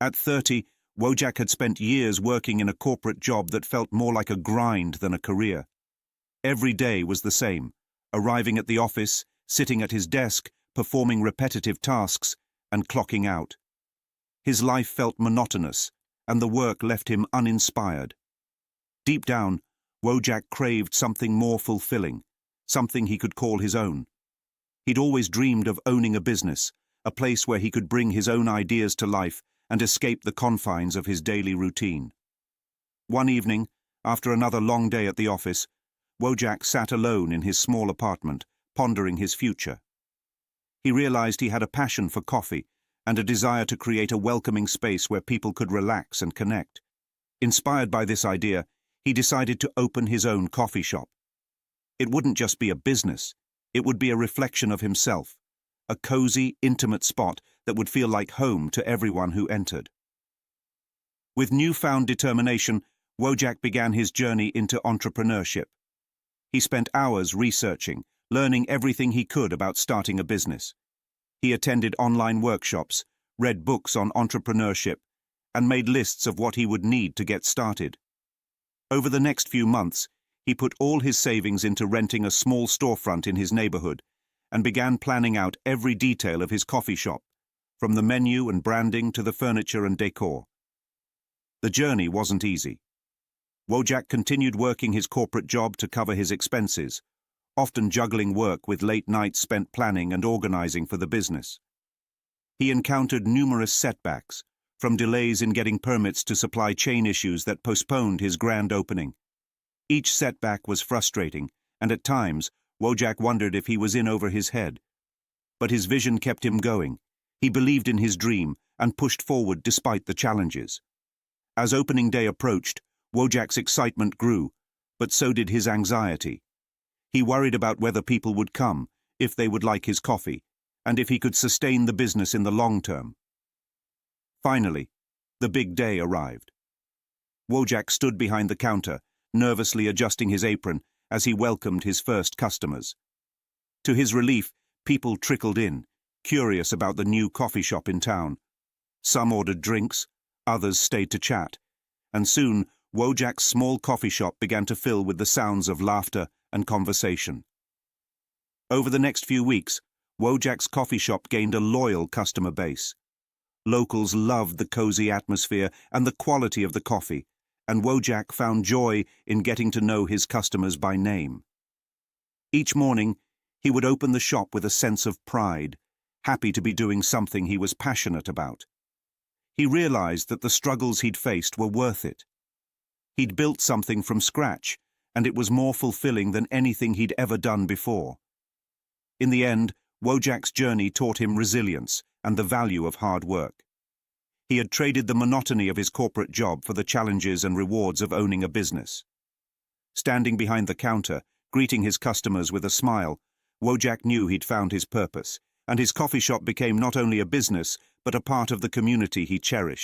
At 30, Wojak had spent years working in a corporate job that felt more like a grind than a career. Every day was the same, arriving at the office, sitting at his desk, performing repetitive tasks, and clocking out. His life felt monotonous, and the work left him uninspired. Deep down, Wojak craved something more fulfilling, something he could call his own. He'd always dreamed of owning a business, a place where he could bring his own ideas to life and escape the confines of his daily routine. One evening, after another long day at the office, Wojak sat alone in his small apartment, pondering his future. He realized he had a passion for coffee and a desire to create a welcoming space where people could relax and connect. Inspired by this idea, he decided to open his own coffee shop. It wouldn't just be a business, it would be a reflection of himself, a cozy, intimate spot that would feel like home to everyone who entered. With newfound determination, Wojak began his journey into entrepreneurship. He spent hours researching, learning everything he could about starting a business. He attended online workshops, read books on entrepreneurship, and made lists of what he would need to get started. Over the next few months, he put all his savings into renting a small storefront in his neighborhood and began planning out every detail of his coffee shop, from the menu and branding to the furniture and decor. The journey wasn't easy. Wojak continued working his corporate job to cover his expenses, often juggling work with late nights spent planning and organizing for the business. He encountered numerous setbacks, from delays in getting permits to supply chain issues that postponed his grand opening. Each setback was frustrating, and at times, Wojak wondered if he was in over his head. But his vision kept him going. He believed in his dream and pushed forward despite the challenges. As opening day approached, Wojak's excitement grew, but so did his anxiety. He worried about whether people would come, if they would like his coffee, and if he could sustain the business in the long term. Finally, the big day arrived. Wojak stood behind the counter, nervously adjusting his apron as he welcomed his first customers. To his relief, people trickled in, curious about the new coffee shop in town. Some ordered drinks, others stayed to chat, and soon Wojak's small coffee shop began to fill with the sounds of laughter and conversation. Over the next few weeks, Wojak's coffee shop gained a loyal customer base. Locals loved the cozy atmosphere and the quality of the coffee, and Wojak found joy in getting to know his customers by name. Each morning, he would open the shop with a sense of pride, happy to be doing something he was passionate about. He realized that the struggles he'd faced were worth it. He'd built something from scratch, and it was more fulfilling than anything he'd ever done before. In the end, Wojak's journey taught him resilience and the value of hard work. He had traded the monotony of his corporate job for the challenges and rewards of owning a business. Standing behind the counter, greeting his customers with a smile, Wojak knew he'd found his purpose, and his coffee shop became not only a business, but a part of the community he cherished.